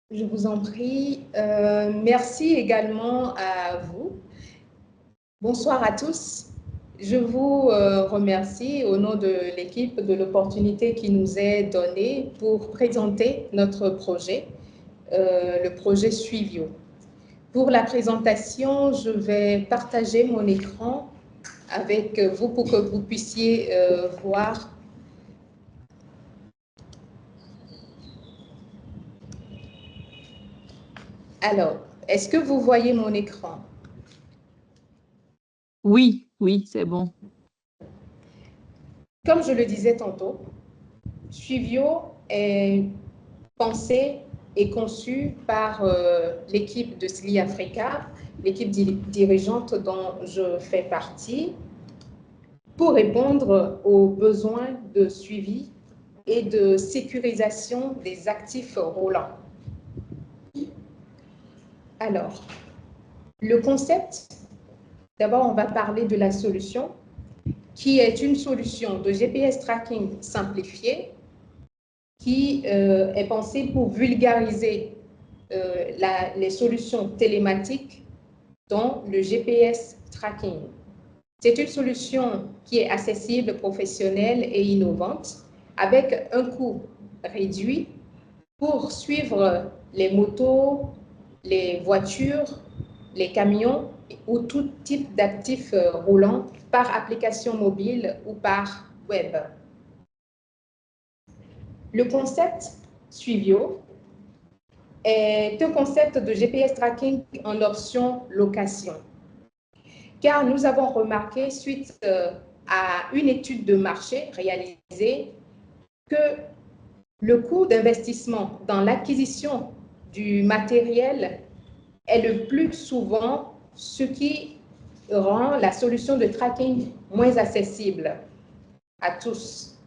Je vous en prie. Merci également à vous. Bonsoir à tous. Je vous remercie au nom de l'équipe de l'opportunité qui nous est donnée pour présenter notre projet, le projet Suivio. Pour la présentation, je vais partager mon écran avec vous pour que vous puissiez voir. Alors, est-ce que vous voyez mon écran? Oui, oui, c'est bon. Comme je le disais tantôt, Suivio est pensé et conçu par l'équipe de SLI Africa, l'équipe dirigeante dont je fais partie, pour répondre aux besoins de suivi et de sécurisation des actifs roulants. Alors, le concept, d'abord on va parler de la solution, qui est une solution de GPS tracking simplifiée qui est pensée pour vulgariser les solutions télématiques dont le GPS tracking. C'est une solution qui est accessible, professionnelle et innovante, avec un coût réduit pour suivre les motos, les voitures, les camions ou tout type d'actifs roulants par application mobile ou par web. Le concept Suivio est un concept de GPS tracking en option location. Car nous avons remarqué, suite à une étude de marché réalisée, que le coût d'investissement dans l'acquisition du matériel est le plus souvent ce qui rend la solution de tracking moins accessible à tous.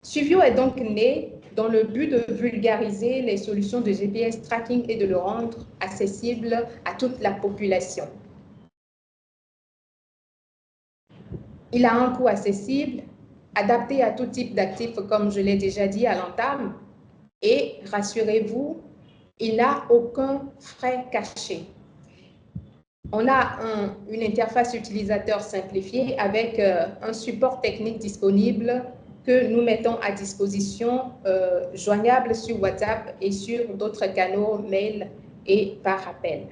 Suivio est donc né dans le but de vulgariser les solutions de GPS tracking et de le rendre accessible à toute la population. Il a un coût accessible, adapté à tout type d'actifs, comme je l'ai déjà dit à l'entame, et rassurez-vous, il n'a aucun frais caché. On a une interface utilisateur simplifiée avec un support technique disponible que nous mettons à disposition, joignable sur WhatsApp et sur d'autres canaux, mail et par appel.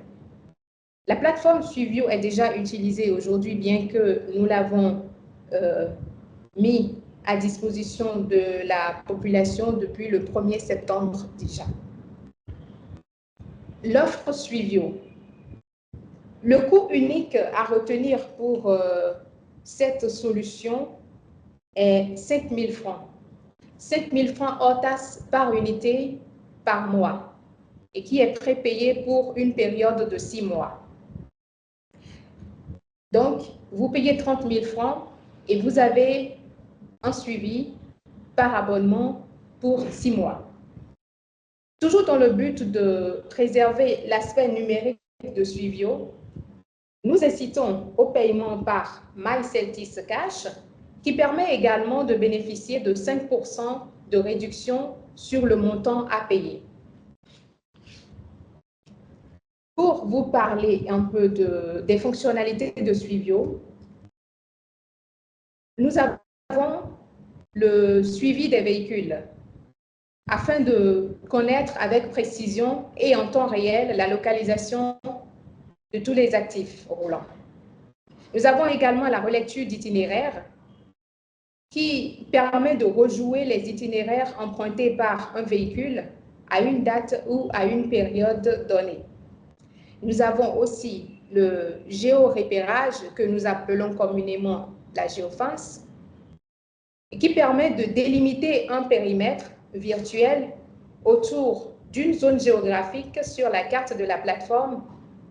La plateforme Suivio est déjà utilisée aujourd'hui, bien que nous l'avons mis à disposition de la population depuis le 1er septembre déjà. L'offre Suivio. Le coût unique à retenir pour cette solution est 5 000 francs. 5 000 francs hors taxe par unité par mois et qui est prépayé pour une période de 6 mois. Donc, vous payez 30 000 francs et vous avez un suivi par abonnement pour 6 mois. Toujours dans le but de préserver l'aspect numérique de Suivio, nous incitons au paiement par MyCeltis Cash, qui permet également de bénéficier de 5% de réduction sur le montant à payer. Pour vous parler un peu des fonctionnalités de Suivio, nous avons le suivi des véhicules afin de connaître avec précision et en temps réel la localisation de tous les actifs roulants. Nous avons également la relecture d'itinéraires qui permet de rejouer les itinéraires empruntés par un véhicule à une date ou à une période donnée. Nous avons aussi le géorépérage que nous appelons communément la géofence, qui permet de délimiter un périmètre virtuel autour d'une zone géographique sur la carte de la plateforme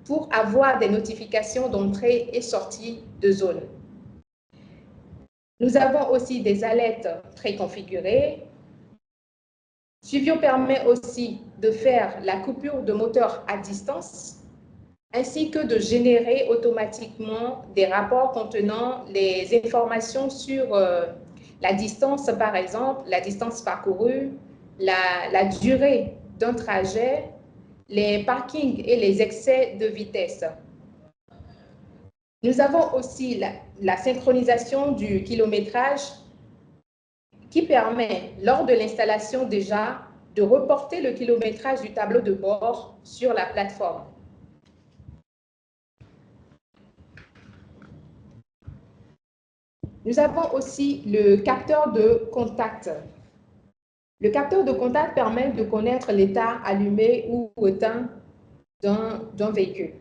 pour avoir des notifications d'entrée et sortie de zone. Nous avons aussi des alertes préconfigurées. Suivio permet aussi de faire la coupure de moteur à distance, ainsi que de générer automatiquement des rapports contenant les informations sur la distance, par exemple, la distance parcourue, la durée d'un trajet, les parkings et les excès de vitesse. Nous avons aussi la synchronisation du kilométrage qui permet, lors de l'installation déjà, de reporter le kilométrage du tableau de bord sur la plateforme. Nous avons aussi le capteur de contact. Le capteur de contact permet de connaître l'état allumé ou éteint d'un véhicule.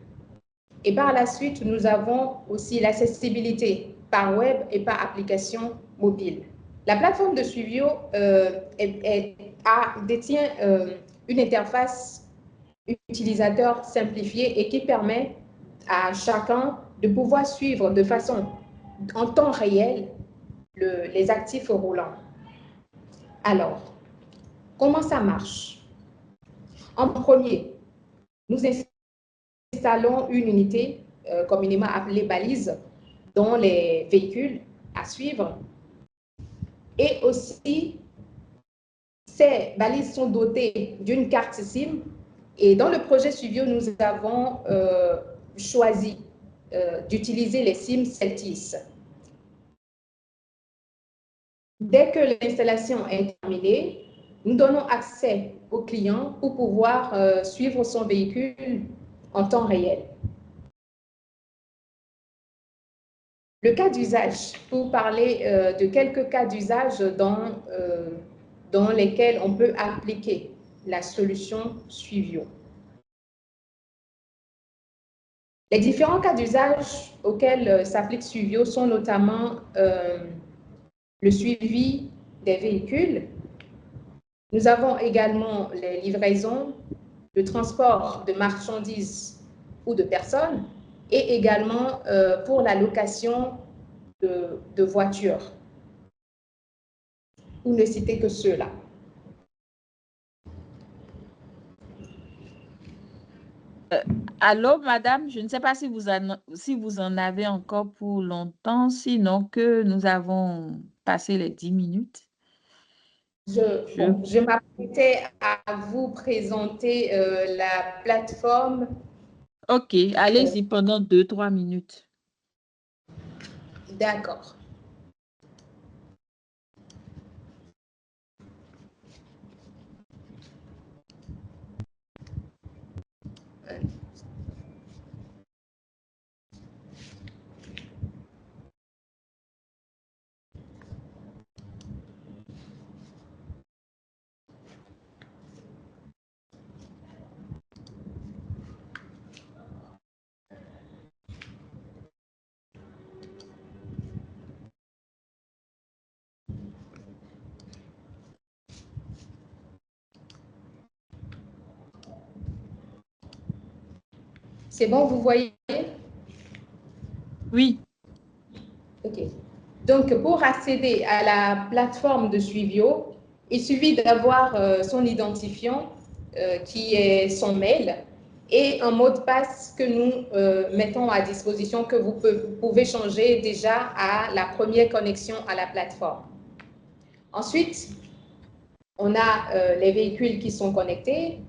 Et par la suite, nous avons aussi l'accessibilité par web et par application mobile. La plateforme de Suivio détient une interface utilisateur simplifiée et qui permet à chacun de pouvoir suivre de façon en temps réel les actifs roulants. Alors, comment ça marche? En premier, nous installons une unité communément appelée balise dans les véhicules à suivre. Et aussi, ces balises sont dotées d'une carte SIM. Et dans le projet Suivio, nous avons choisi d'utiliser les SIM Celtis. Dès que l'installation est terminée, nous donnons accès au client pour pouvoir suivre son véhicule en temps réel. Le cas d'usage, pour parler de quelques cas d'usage dans lesquels on peut appliquer la solution Suivio. Les différents cas d'usage auxquels s'applique Suivio sont notamment le suivi des véhicules. Nous avons également les livraisons, le transport de marchandises ou de personnes et également pour la location de voitures. Pour ne citer que ceux-là. Allô, madame, je ne sais pas si vous en avez encore pour longtemps, sinon que nous avons passé les 10 minutes. Je m'apprêtais à vous présenter la plateforme. OK, allez-y pendant 2-3 minutes. D'accord. C'est bon, vous voyez? Oui. OK. Donc, pour accéder à la plateforme de Suivio, il suffit d'avoir son identifiant qui est son mail et un mot de passe que nous mettons à disposition que vous pouvez changer déjà à la première connexion à la plateforme. Ensuite, on a les véhicules qui sont connectés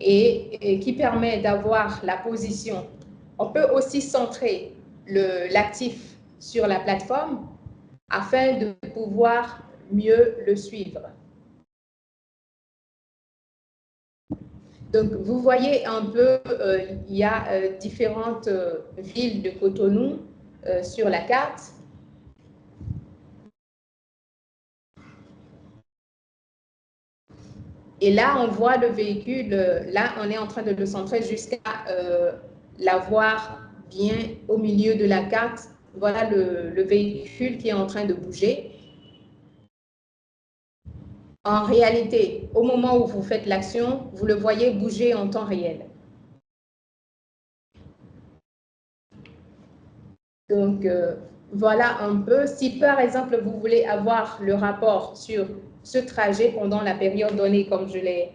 et qui permet d'avoir la position. On peut aussi centrer l'actif sur la plateforme afin de pouvoir mieux le suivre. Donc, vous voyez un peu, il y a différentes villes de Cotonou sur la carte. Et là, on voit le véhicule, là, on est en train de le centrer jusqu'à l'avoir bien au milieu de la carte. Voilà le véhicule qui est en train de bouger. En réalité, au moment où vous faites l'action, vous le voyez bouger en temps réel. Donc, voilà un peu. Si, par exemple, vous voulez avoir le rapport sur ce trajet pendant la période donnée, comme je l'ai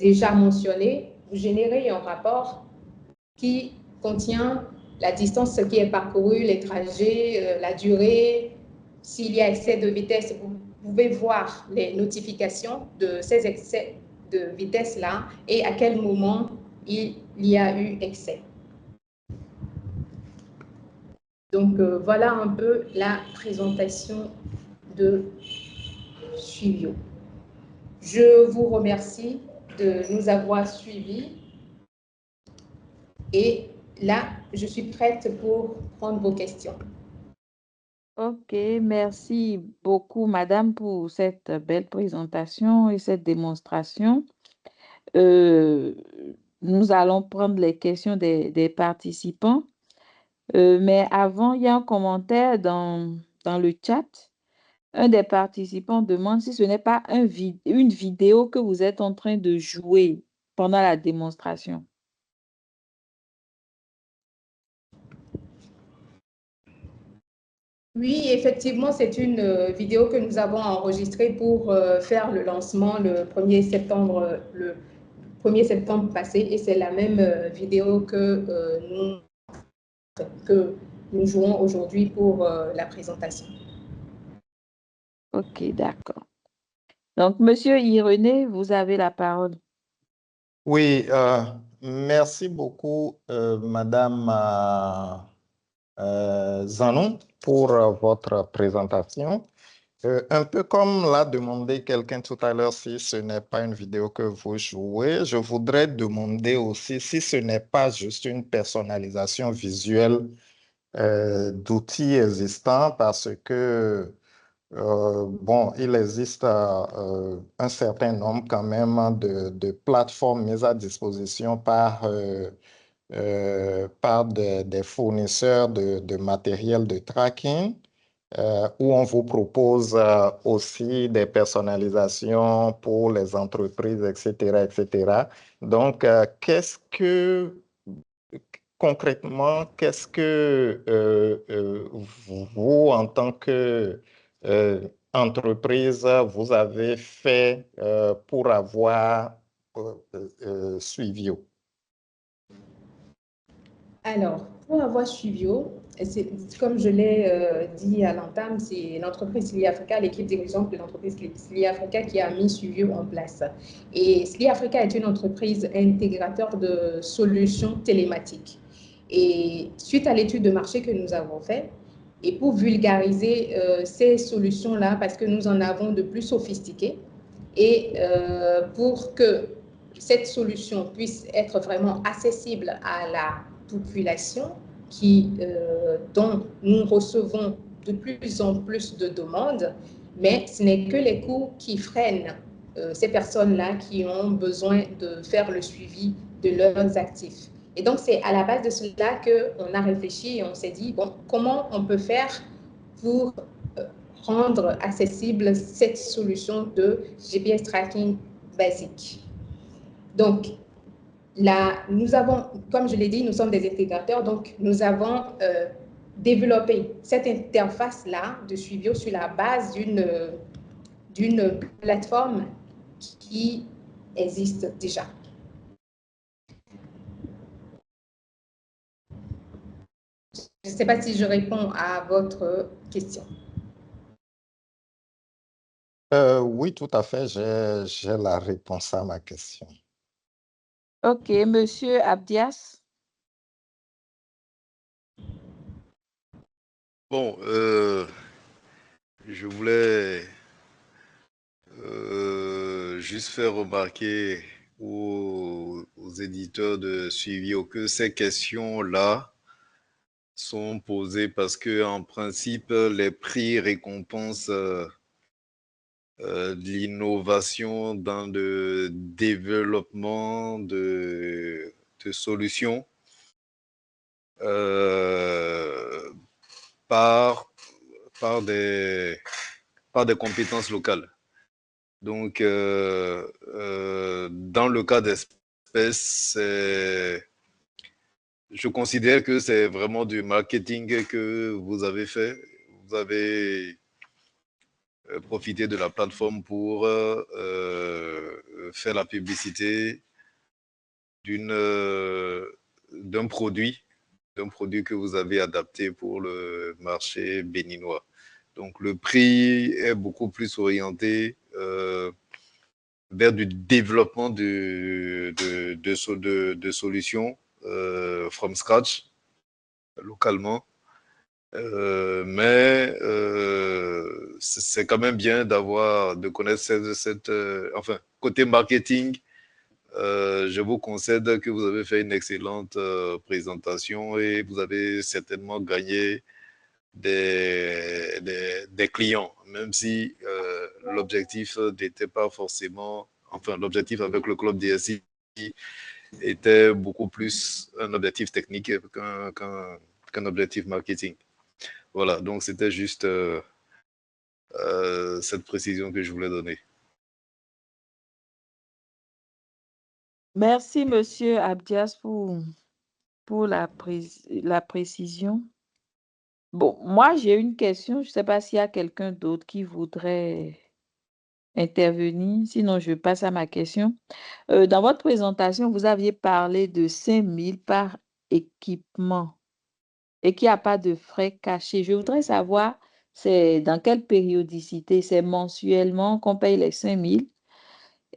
déjà mentionné, vous générez un rapport qui contient la distance qui est parcourue, les trajets, la durée. S'il y a excès de vitesse, vous pouvez voir les notifications de ces excès de vitesse-là et à quel moment il y a eu excès. Donc, voilà un peu la présentation de Suivio. Je vous remercie de nous avoir suivis et là, je suis prête pour prendre vos questions. Ok, merci beaucoup, Madame, pour cette belle présentation et cette démonstration. Nous allons prendre les questions des participants. Mais avant, il y a un commentaire dans le chat. Un des participants demande si ce n'est pas une vidéo que vous êtes en train de jouer pendant la démonstration. Oui, effectivement, c'est une vidéo que nous avons enregistrée pour faire le lancement le 1er septembre passé et c'est la même vidéo que nous jouons aujourd'hui pour la présentation. Ok, d'accord. Donc, Monsieur Irénée, vous avez la parole. Oui, merci beaucoup, Madame Zanon, pour votre présentation. Un peu comme l'a demandé quelqu'un tout à l'heure, si ce n'est pas une vidéo que vous jouez, je voudrais demander aussi si ce n'est pas juste une personnalisation visuelle d'outils existants, parce que bon, il existe un certain nombre quand même de plateformes mises à disposition par des fournisseurs de matériel de tracking où on vous propose aussi des personnalisations pour les entreprises, etc., etc. Donc, concrètement, qu'est-ce que vous, en tant que entreprise, vous avez fait pour avoir Suivio? Alors, pour avoir Suivio, comme je l'ai dit à l'entame, c'est l'entreprise Sli Africa, l'équipe dirigeante de l'entreprise Sli Africa qui a mis Suivio en place. Et Sli Africa est une entreprise intégrateur de solutions télématiques. Et suite à l'étude de marché que nous avons faite, et pour vulgariser ces solutions-là, parce que nous en avons de plus sophistiquées, et pour que cette solution puisse être vraiment accessible à la population dont nous recevons de plus en plus de demandes, mais ce n'est que les coûts qui freinent ces personnes-là qui ont besoin de faire le suivi de leurs actifs. Et donc, c'est à la base de cela qu'on a réfléchi et on s'est dit, bon, comment on peut faire pour rendre accessible cette solution de GPS tracking basique. Donc, là, nous avons, comme je l'ai dit, nous sommes des intégrateurs, donc nous avons développé cette interface-là de suivi sur la base d'une plateforme qui existe déjà. Je ne sais pas si je réponds à votre question. Oui, tout à fait. J'ai la réponse à ma question. Ok, Monsieur Abdias. Bon, je voulais juste faire remarquer aux éditeurs de Suivio que ces questions-là sont posées parce que, en principe, les prix récompensent de l'innovation dans le développement de solutions par des compétences locales. Donc, dans le cas d'espèce, je considère que c'est vraiment du marketing que vous avez fait. Vous avez profité de la plateforme pour faire la publicité d'un produit que vous avez adapté pour le marché béninois. Donc, le prix est beaucoup plus orienté vers du développement de solutions from scratch, localement. Mais c'est quand même bien de connaître enfin, côté marketing, je vous concède que vous avez fait une excellente présentation et vous avez certainement gagné des clients, même si l'objectif n'était pas forcément, enfin, l'objectif avec le club DSI était beaucoup plus un objectif technique qu'un objectif marketing. Voilà, donc c'était juste cette précision que je voulais donner. Merci, Monsieur Abdias, pour la précision. Bon, moi, j'ai une question. Je ne sais pas s'il y a quelqu'un d'autre qui voudrait intervenir. Sinon, je passe à ma question. Dans votre présentation, vous aviez parlé de 5 000 par équipement et qu'il n'y a pas de frais cachés. Je voudrais savoir, c'est dans quelle périodicité? C'est mensuellement qu'on paye les 5 000?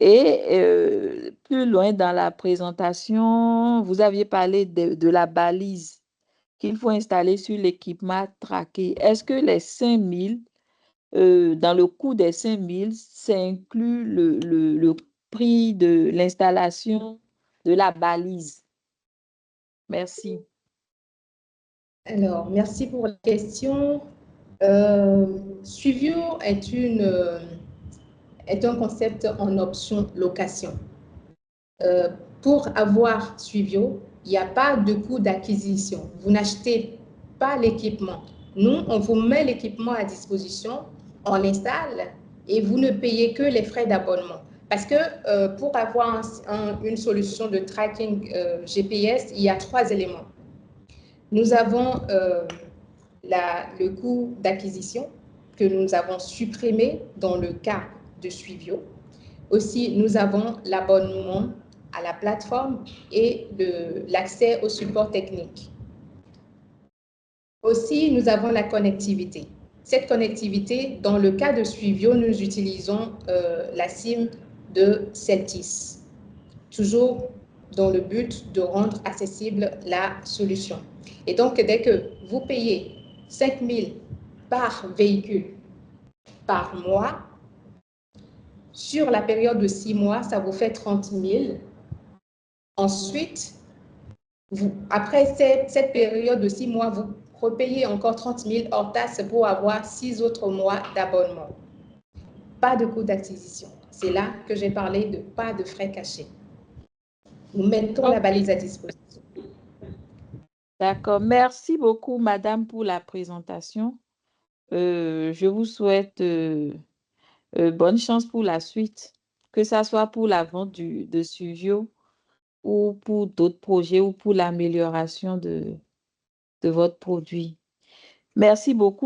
Et plus loin dans la présentation, vous aviez parlé de la balise qu'il faut installer sur l'équipement traqué. Est-ce que les 5 000, dans le coût des 5 000, ça inclut le prix de l'installation de la balise? Merci. Alors, merci pour la question. Suivio est un concept en option location. Pour avoir Suivio, il n'y a pas de coût d'acquisition. Vous n'achetez pas l'équipement. Nous, on vous met l'équipement à disposition, on l'installe et vous ne payez que les frais d'abonnement. Parce que pour avoir une solution de tracking GPS, il y a 3 éléments. Nous avons le coût d'acquisition que nous avons supprimé dans le cas de Suivio. Aussi, nous avons l'abonnement à la plateforme et l'accès au support technique. Aussi, nous avons la connectivité. Cette connectivité, dans le cas de Suivio, nous utilisons la SIM de Celtis, toujours dans le but de rendre accessible la solution. Et donc, dès que vous payez 5 000 par véhicule par mois, sur la période de 6 mois, ça vous fait 30 000. Ensuite, après cette période de 6 mois, vous repayez encore 30 000 hors taxe pour avoir 6 autres mois d'abonnement. Pas de coût d'acquisition. C'est là que j'ai parlé de pas de frais cachés. Nous mettons la balise à disposition. D'accord. Merci beaucoup, madame, pour la présentation. Je vous souhaite bonne chance pour la suite, que ça soit pour la vente de Suivio ou pour d'autres projets ou pour l'amélioration de votre produit. Merci beaucoup.